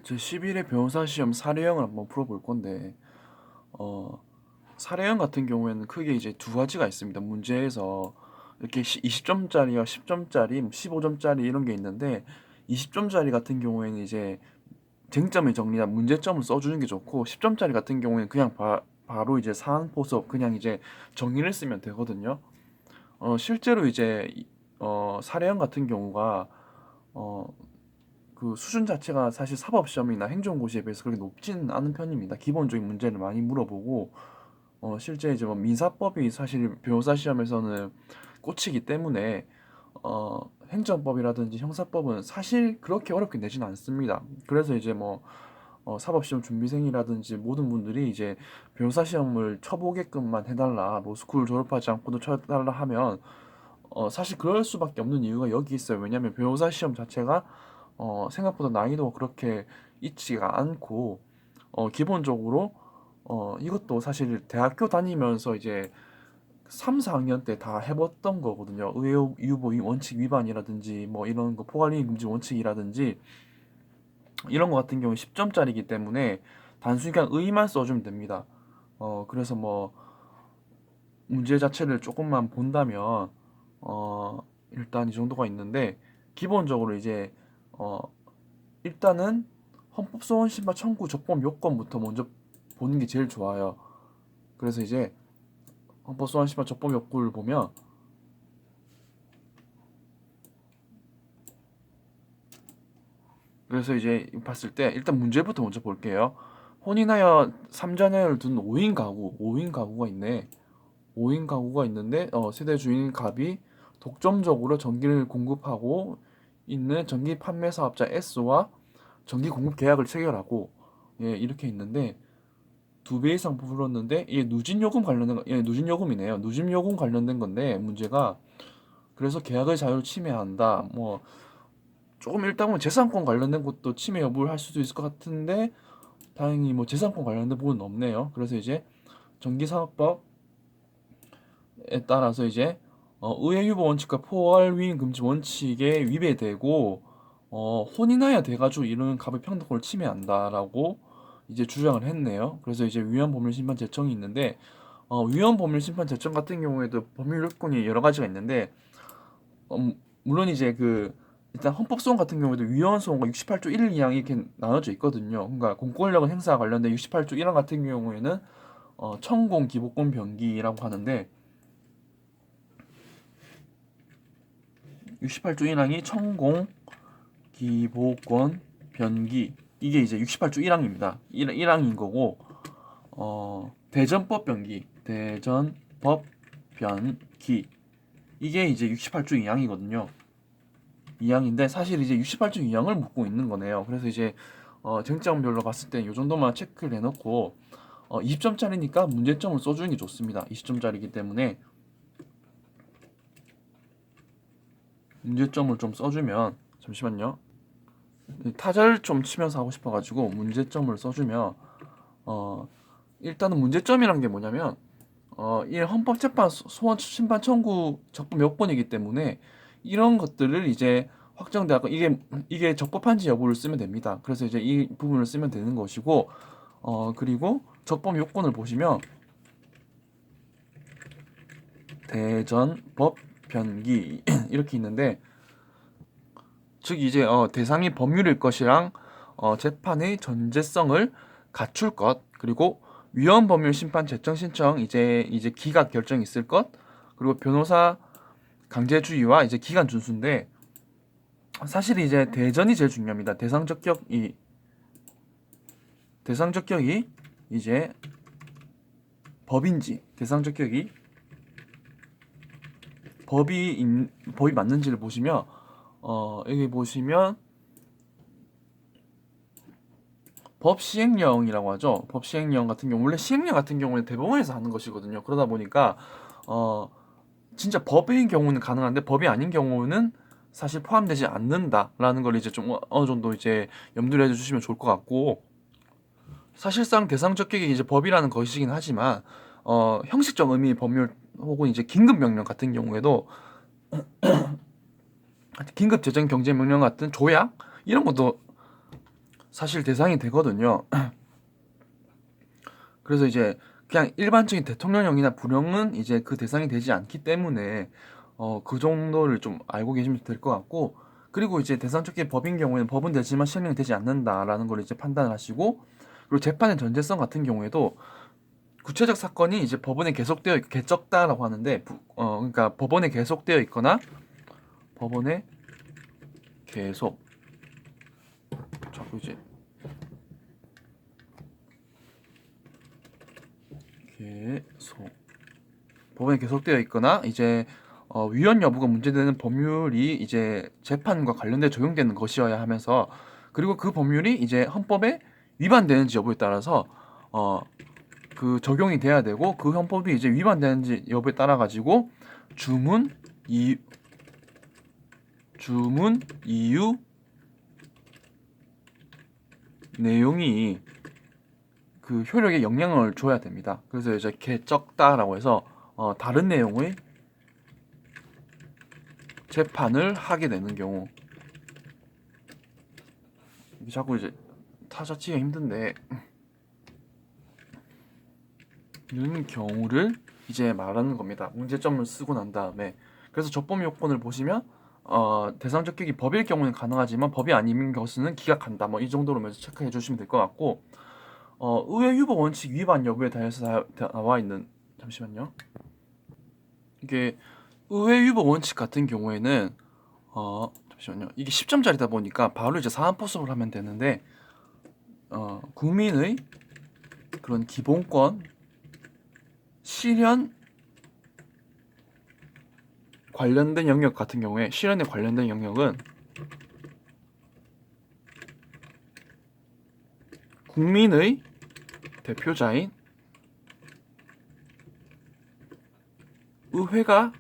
제 11회 변호사 시험 사례형을 한번 풀어볼 건데, 어, 사례형 같은 경우에는 크게 이제 두 가지가 있습니다. 문제에서 이렇게 20점짜리와 10점짜리, 15점짜리 이런 게 있는데, 20점짜리 같은 경우에는 이제 쟁점을 정리나 문제점을 써주는 게 좋고, 10점짜리 같은 경우에는 그냥 바로 이제 사항 포섭, 그냥 이제 정리를 쓰면 되거든요. 실제로 이제 사례형 같은 경우가 어, 그 수준 자체가 사실 사법시험이나 행정고시에 비해서 그렇게 높지는 않은 편입니다. 기본적인 문제를 많이 물어보고 실제 이제 뭐 민사법이 사실 변호사 시험에서는 꽂히기 때문에 행정법이라든지 형사법은 사실 그렇게 어렵게 내지는 않습니다. 그래서 이제 뭐 사법시험 준비생이라든지 모든 분들이 이제 변호사 시험을 쳐보게끔만 해달라, 뭐 스쿨 졸업하지 않고도 쳐달라 하면 사실 그럴 수밖에 없는 이유가 여기 있어요. 왜냐하면 변호사 시험 자체가 생각보다 난이도가 그렇게 있지가 않고 기본적으로 이것도 사실 대학교 다니면서 이제 3, 4학년 때 다 해봤던 거거든요. 의료 유보 원칙 위반이라든지 뭐 이런 거 포괄이행 금지 원칙이라든지 이런 거 같은 경우는 10점짜리이기 때문에 단순히 그냥 의의만 써주면 됩니다. 그래서 뭐 문제 자체를 조금만 본다면 일단 이 정도가 있는데 기본적으로 이제 어, 일단은 헌법소원 신발 청구 적법 요건부터 먼저 보는 게 제일 좋아요. 그래서 이제 헌법소원 신발 적법 요건을 보면 그래서 이제 봤을 때 일단 문제부터 먼저 볼게요. 혼인하여 3자녀를 둔 5인 가구, 5인 가구가 있네. 5인 가구가 있는데 세대 주인 갑이 독점적으로 전기를 공급하고 있는 전기 판매 사업자 S와 전기 공급 계약을 체결하고 예, 이렇게 있는데 두 배 이상 불었는데 이게 누진 요금 관련된 거, 예, 누진 요금이네요. 누진 요금 관련된 건데 문제가 그래서 계약의 자유를 침해한다. 뭐 조금 읽다 보면 재산권 관련된 것도 침해 여부를 할 수도 있을 것 같은데 다행히 뭐 재산권 관련된 부분은 없네요. 그래서 이제 전기산업법에 따라서 이제 의회유보 원칙과 포괄위임 금지 원칙에 위배되고 혼인하여 돼가지고 이런 갑의 평등권을 침해한다라고 이제 주장을 했네요. 그래서 이제 위헌법률심판 제청이 있는데 위헌법률심판 제청 같은 경우에도 법률 요건이 여러 가지가 있는데 물론 이제 그 일단 헌법소원 같은 경우에도 위헌소원과 68조 1, 2항 이렇게 나눠져 있거든요. 그러니까 공권력은 행사 관련된 68조 1항 같은 경우에는 천공 기본권 변기라고 하는데 68조 1항이 천공 기본권 변기 이게 이제 68조 1항입니다. 1항인 거고 대전법 변기 대전법 변기 이게 이제 68조 2항이거든요. 2항인데 사실 이제 68조 2항을 묻고 있는 거네요. 그래서 이제 쟁점별로 봤을 때 이 정도만 체크를 해놓고 20점짜리니까 문제점을 써주는 게 좋습니다. 20점짜리이기 때문에 문제점을 좀 써주면 잠시만요. 타자를 좀 치면서 하고 싶어가지고 문제점을 써주면 일단은 문제점이란 게 뭐냐면 이 헌법재판 소원 심판 청구 적법 요건이기 때문에 이런 것들을 이제 확정되고 이게 적법한지 여부를 쓰면 됩니다. 그래서 이제 이 부분을 쓰면 되는 것이고 그리고 적법 요건을 보시면 대전법 변기 이렇게 있는데 즉 이제 대상이 법률일 것이랑 재판의 전제성을 갖출 것 그리고 위헌 법률 심판 제청 신청 이제 기각 결정이 있을 것 그리고 변호사 강제주의와 이제 기간 준수인데 사실 이제 대전이 제일 중요합니다. 대상 적격이 이제 법인지 대상 적격이 법이 맞는지를 보시면 여기 보시면 법 시행령이라고 하죠. 법 시행령 같은 경우 원래 시행령 같은 경우는 대법원에서 하는 것이거든요. 그러다 보니까 어 진짜 법인 경우는 가능한데 법이 아닌 경우는 사실 포함되지 않는다라는 걸 이제 좀 어느 정도 이제 염두를 해주시면 좋을 것 같고 사실상 대상 적격이 이제 법이라는 것이긴 하지만 형식적 의미 법률 혹은 이제 긴급 명령 같은 경우에도 긴급 재정 경제 명령 같은 조약 이런 것도 사실 대상이 되거든요. 그래서 이제 그냥 일반적인 대통령령이나 부령은 이제 그 대상이 되지 않기 때문에 그 정도를 좀 알고 계시면 될 것 같고, 그리고 이제 대상특기 법인 경우에는 법은 되지만 시행령이 되지 않는다라는 걸 이제 판단을 하시고, 그리고 재판의 전제성 같은 경우에도 구체적 사건이 이제 법원에 계속되어 개적다라고 하는데 그러니까 법원에 계속되어 있거나 법원에 계속 자꾸 이제 계속 법원에 계속되어 있거나 이제 위헌 여부가 문제되는 법률이 이제 재판과 관련돼 적용되는 것이어야 하면서, 그리고 그 법률이 이제 헌법에 위반되는지 여부에 따라서 그 적용이 돼야 되고, 그 헌법이 이제 위반되는지 여부에 따라 가지고 주문 이유 내용이 그 효력에 영향을 줘야 됩니다. 그래서 이제 개적다라고 해서 다른 내용의 재판을 하게 되는 경우, 자꾸 이제 타자치기가 힘든데 이런 경우를 이제 말하는 겁니다. 문제점을 쓰고 난 다음에. 그래서 적법 요건을 보시면 대상 적격이 법일 경우는 가능하지만 법이 아닌 것은 기각한다. 뭐 이 정도로 체크해 주시면 될 것 같고, 의회 유보 원칙 위반 여부에 대해서 나와 있는, 잠시만요. 이게 의회 유보 원칙 같은 경우에는 잠시만요. 이게 10점짜리다 보니까 바로 이제 사안 포섭을 하면 되는데, 국민의 그런 기본권 실현 관련된 영역 같은 경우에, 실현에 관련된 영역은 국민의 대표자인 의회가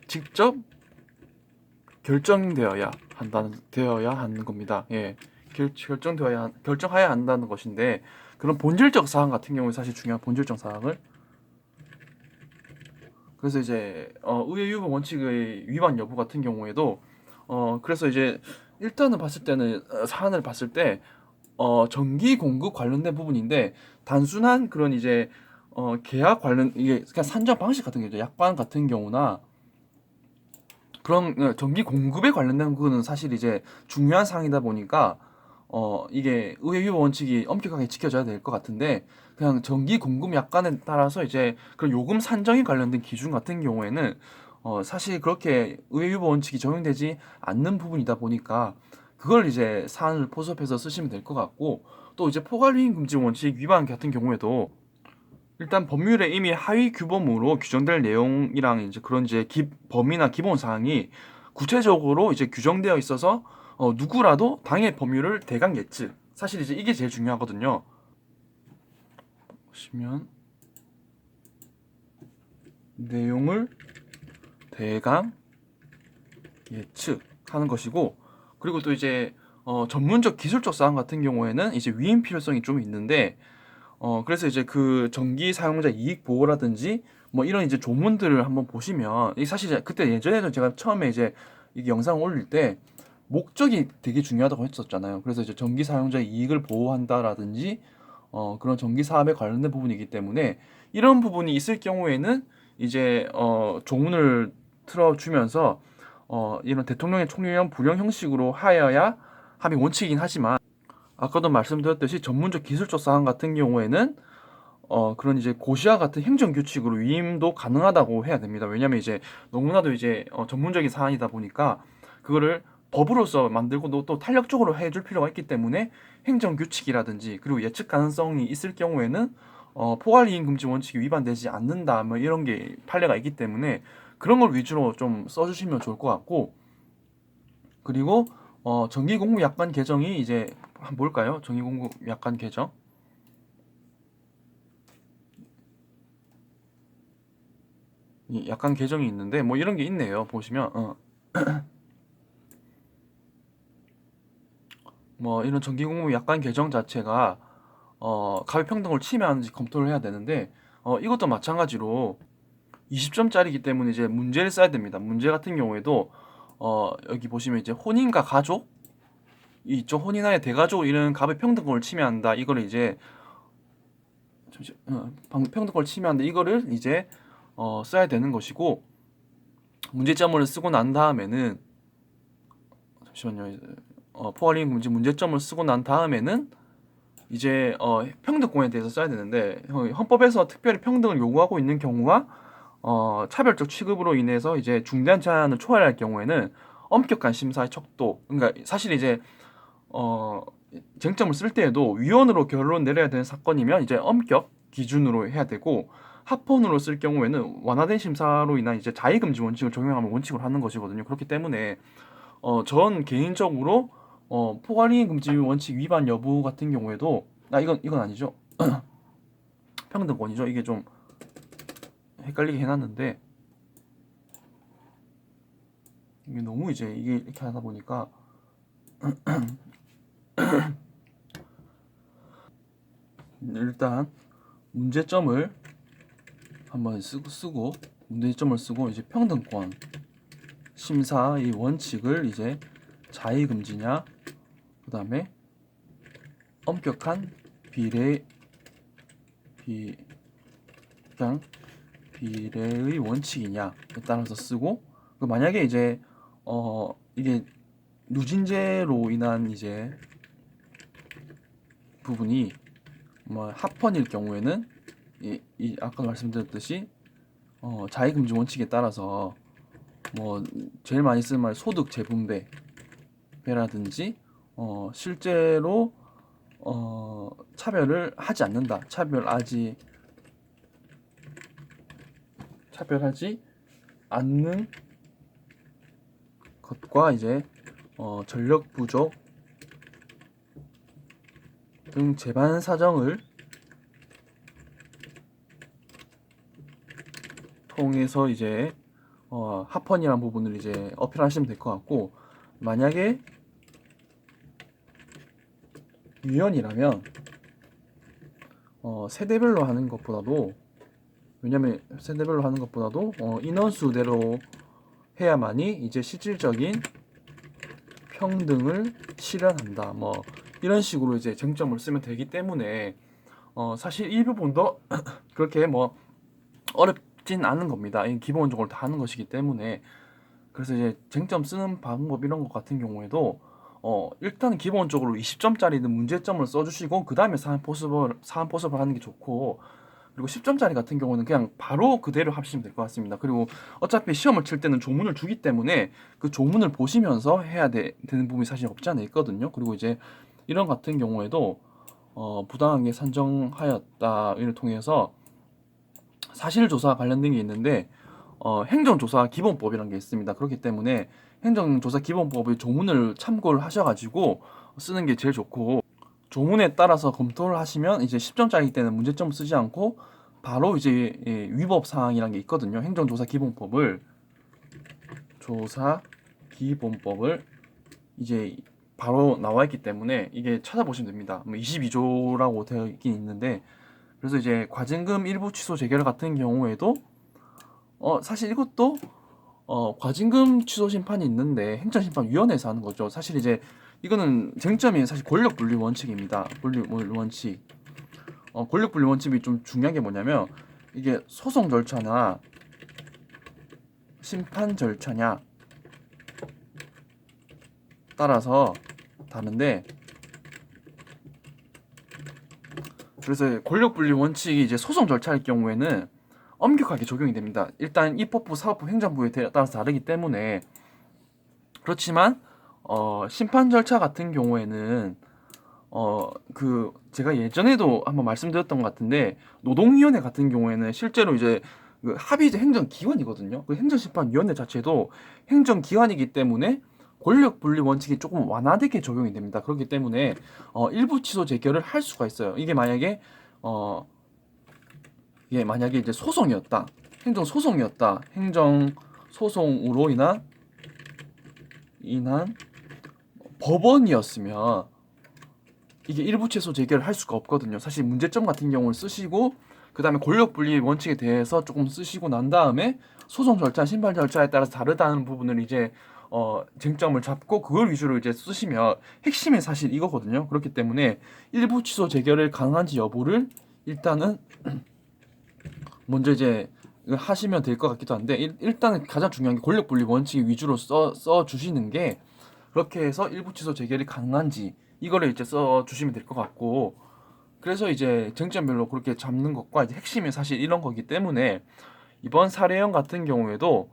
직접 결정되어야 하는 겁니다. 예, 결정하여야 한다는 것인데, 그런 본질적 사항 같은 경우에 사실 중요한 본질적 사항을, 그래서 이제 의회 유보 원칙의 위반 여부 같은 경우에도 그래서 이제 일단은 봤을 때는 사안을 봤을 때 전기 공급 관련된 부분인데, 단순한 그런 이제 계약 관련, 이게 그냥 산정 방식 같은 게 이제 약관 같은 경우나 그런 전기 공급에 관련된 부분은 사실 이제 중요한 사항이다 보니까 이게 의회 유보 원칙이 엄격하게 지켜져야 될 것 같은데, 그냥 전기 공급 약관에 따라서 이제 그런 요금 산정에 관련된 기준 같은 경우에는 사실 그렇게 의회 유보 원칙이 적용되지 않는 부분이다 보니까 그걸 이제 사안을 포섭해서 쓰시면 될 것 같고, 또 이제 포괄유인 금지 원칙 위반 같은 경우에도 일단 법률에 이미 하위 규범으로 규정될 내용이랑 이제 그런 이제 범위나 기본 사항이 구체적으로 이제 규정되어 있어서 누구라도 당해 법률을 대강 예측. 사실 이제 이게 제일 중요하거든요. 보시면 내용을 대강 예측하는 것이고, 그리고 또 이제 전문적 기술적 사항 같은 경우에는 이제 위임 필요성이 좀 있는데, 그래서 이제 그 전기 사용자 이익 보호라든지 뭐 이런 이제 조문들을 한번 보시면, 이 사실 그때 예전에도 제가 처음에 이제 이 영상 올릴 때 목적이 되게 중요하다고 했었잖아요. 그래서 이제 전기 사용자 이익을 보호한다라든지 그런 전기 사업에 관련된 부분이기 때문에 이런 부분이 있을 경우에는 이제 조문을 틀어주면서 이런 대통령의 총리령 불령 형식으로 하여야 함이 원칙이긴 하지만, 아까도 말씀드렸듯이 전문적 기술적 사항 같은 경우에는 그런 이제 고시와 같은 행정 규칙으로 위임도 가능하다고 해야 됩니다. 왜냐하면 이제 너무나도 이제 전문적인 사안이다 보니까 그거를 법으로서 만들고 또 탄력적으로 해줄 필요가 있기 때문에 행정 규칙이라든지 그리고 예측 가능성이 있을 경우에는 포괄이행 금지 원칙이 위반되지 않는다 뭐 이런 게 판례가 있기 때문에 그런 걸 위주로 좀 써주시면 좋을 것 같고, 그리고 정기공무 약관 개정이 이제 한번 볼까요? 정기공무 약관 개정. 이 약관 개정이 있는데 뭐 이런 게 있네요. 보시면 뭐 이런 정기공무 약관 개정 자체가 가ቤ평등을 침해하는지 검토를 해야 되는데, 이것도 마찬가지로 20점짜리이기 때문에 이제 문제를 써야 됩니다. 문제 같은 경우에도 여기 보시면 이제 혼인과 가족 이쪽 혼인하에 대가족으로 이르는 갑의 평등권을 침해한다. 이거를 이제 평등권을 침해한다. 이거를 이제 써야 되는 것이고, 문제점을 쓰고 난 다음에는 잠시만요. 포괄이익 금지 문제점을 쓰고 난 다음에는 이제 평등권에 대해서 써야 되는데, 헌법에서 특별히 평등을 요구하고 있는 경우가 차별적 취급으로 인해서 이제 중대한 제한을 초월할 경우에는 엄격한 심사의 척도. 그러니까 사실 이제 쟁점을 쓸 때에도 위헌으로 결론 내려야 되는 사건이면 이제 엄격 기준으로 해야 되고, 합헌으로 쓸 경우에는 완화된 심사로 인한 이제 자의금지 원칙을 적용하면 원칙으로 하는 것이거든요. 그렇기 때문에 전 개인적으로 포괄이익 금지 원칙 위반 여부 같은 경우에도 이건 아니죠. 평등권이죠. 이게 좀 헷갈리게 해놨는데, 이게 너무 이제 이게 이렇게 하다 보니까 일단 문제점을 한번 쓰고 문제점을 쓰고 이제 평등권 심사의 원칙을 이제 자의금지냐, 그 다음에 엄격한 비례의 원칙이냐에 따라서 쓰고, 만약에 이제 이게 누진제로 인한 이제 부분이 뭐 합헌일 경우에는 이 아까 말씀드렸듯이 자의금지 원칙에 따라서 뭐 제일 많이 쓰는 말 소득 재분배라든지 실제로 차별을 하지 않는다. 차별하지 않는 것과 이제 전력 부족 등 재반 사정을 통해서 이제 합헌이라는 부분을 이제 어필하시면 될 것 같고, 만약에 위헌이라면 세대별로 하는 것보다도, 왜냐면 세대별로 하는 것보다도 인원수대로 해야만이 이제 실질적인 평등을 실현한다. 뭐 이런 식으로 이제 쟁점을 쓰면 되기 때문에 사실 이 부분도 그렇게 뭐 어렵진 않은 겁니다. 기본적으로 다 하는 것이기 때문에. 그래서 이제 쟁점 쓰는 방법 이런 것 같은 경우에도 일단 기본적으로 20점짜리는 문제점을 써주시고 그 다음에 사안 포섭을 하는 게 좋고, 그리고 10점짜리 같은 경우는 그냥 바로 그대로 합치면 될 것 같습니다. 그리고 어차피 시험을 칠 때는 조문을 주기 때문에 그 조문을 보시면서 해야 되는 부분이 사실 없지 않아 있거든요. 그리고 이제 이런 같은 경우에도 부당하게 산정하였다를 통해서 사실조사 관련된 게 있는데 행정조사 기본법이라는 게 있습니다. 그렇기 때문에 행정조사 기본법의 조문을 참고를 하셔가지고 쓰는 게 제일 좋고, 조문에 따라서 검토를 하시면 이제 10점짜리 때는 문제점 쓰지 않고 바로 이제 위법 사항이라는 게 있거든요. 행정조사 기본법을 이제 바로 나와 있기 때문에 이게 찾아보시면 됩니다. 22조라고 되어 있긴 있는데, 그래서 이제 과징금 일부 취소 재결 같은 경우에도 사실 이것도 과징금 취소 심판이 있는데 행정심판위원회에서 하는 거죠. 사실 이제 이거는 쟁점이 사실 권력분리 원칙입니다. 원칙. 권력분리 원칙이 좀 중요한 게 뭐냐면, 이게 소송 절차나 심판 절차냐 따라서 다른데, 그래서 권력분리 원칙이 이제 소송 절차일 경우에는 엄격하게 적용이 됩니다. 일단 입법부, 사법부, 행정부에 따라서 다르기 때문에. 그렇지만 심판 절차 같은 경우에는 제가 예전에도 한번 말씀드렸던 것 같은데, 노동위원회 같은 경우에는 실제로 이제 그 합의제 행정기관이거든요. 그 행정심판위원회 자체도 행정기관이기 때문에 권력분리 원칙이 조금 완화되게 적용이 됩니다. 그렇기 때문에 일부 취소 재결을 할 수가 있어요. 이게 만약에 이제 소송이었다, 행정소송으로 인한 법원이었으면 이게 일부 취소 재결을 할 수가 없거든요. 사실 문제점 같은 경우를 쓰시고 그 다음에 권력분리 원칙에 대해서 조금 쓰시고 난 다음에 소송 절차, 심판 절차에 따라서 다르다는 부분을 이제 쟁점을 잡고 그걸 위주로 이제 쓰시면 핵심이 사실 이거거든요. 그렇기 때문에 일부 취소 재결을 가능한지 여부를 일단은 먼저 이제 하시면 될 것 같기도 한데 일단은 가장 중요한 게 권력 분리 원칙 위주로 써 주시는 게 그렇게 해서 일부 취소 재결이 가능한지 이거를 이제 써 주시면 될 것 같고 그래서 이제 쟁점별로 그렇게 잡는 것과 이제 핵심이 사실 이런 거기 때문에 이번 사례형 같은 경우에도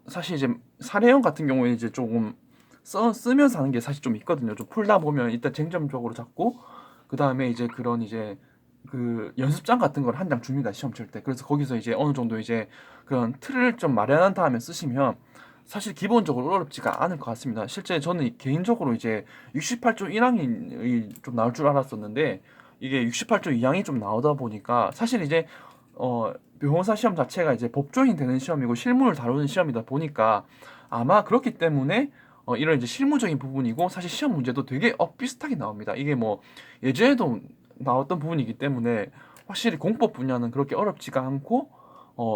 사실 이제 사례형 같은 경우에 이제 조금 쓰면서 하는 게 사실 좀 있거든요. 좀 풀다 보면 일단 쟁점적으로 잡고 그 다음에 이제 그런 이제 그 연습장 같은 걸 한 장 줍니다. 시험 칠 때. 그래서 거기서 이제 어느 정도 이제 그런 틀을 좀 마련한 다음에 쓰시면 사실 기본적으로 어렵지가 않을 것 같습니다. 실제 저는 개인적으로 이제 68조 1항이 좀 나올 줄 알았었는데 이게 68조 2항이 좀 나오다 보니까 사실 이제 변호사 시험 자체가 이제 법조인 되는 시험이고 실무를 다루는 시험이다 보니까 아마 그렇기 때문에 이런 이제 실무적인 부분이고 사실 시험 문제도 되게 비슷하게 나옵니다. 이게 뭐 예전에도 나왔던 부분이기 때문에 확실히 공법 분야는 그렇게 어렵지가 않고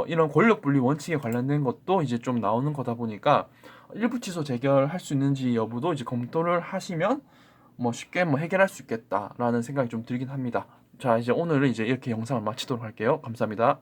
이런 권력 분리 원칙에 관련된 것도 이제 좀 나오는 거다 보니까 일부 취소 재결할 수 있는지 여부도 이제 검토를 하시면 뭐 쉽게 뭐 해결할 수 있겠다라는 생각이 좀 들긴 합니다. 자, 이제 오늘은 이제 이렇게 영상을 마치도록 할게요. 감사합니다.